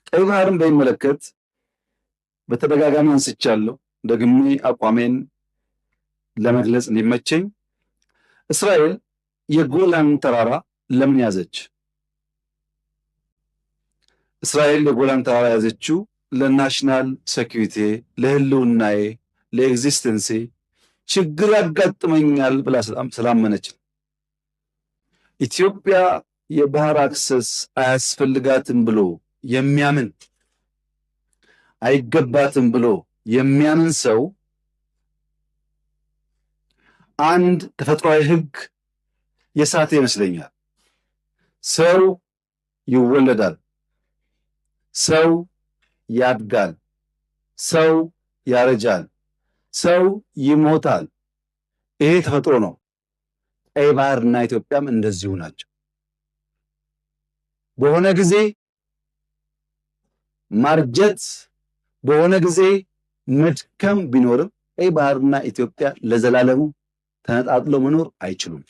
ቀይ ባህርን በሚመለከት በተደጋጋሚ አንስቻለሁ። ደግሜ አቋሜን ለመግለጽ እንዲመቸኝ እስራኤል የጎላን ተራራ ለምን ያዘች? እስራኤል የጎላን ተራራ ያዘችው ለናሽናል ሴኩሪቲ፣ ለህልውናዬ፣ ለኤግዚስተንሴ ችግር ያጋጥመኛል ብላ ስላመነች። ኢትዮጵያ የባህር አክሰስ አያስፈልጋትም ብሎ የሚያምን አይገባትም ብሎ የሚያምን ሰው አንድ ተፈጥሯዊ ህግ የሳተ ይመስለኛል። ሰው ይወለዳል፣ ሰው ያድጋል፣ ሰው ያረጃል፣ ሰው ይሞታል። ይሄ ተፈጥሮ ነው። ቀይ ባህርና ኢትዮጵያም እንደዚሁ ናቸው። በሆነ ጊዜ ማርጀት፣ በሆነ ጊዜ መድከም ቢኖርም ቀይ ባህርና ኢትዮጵያ ለዘላለሙ ተነጣጥለው መኖር አይችሉም።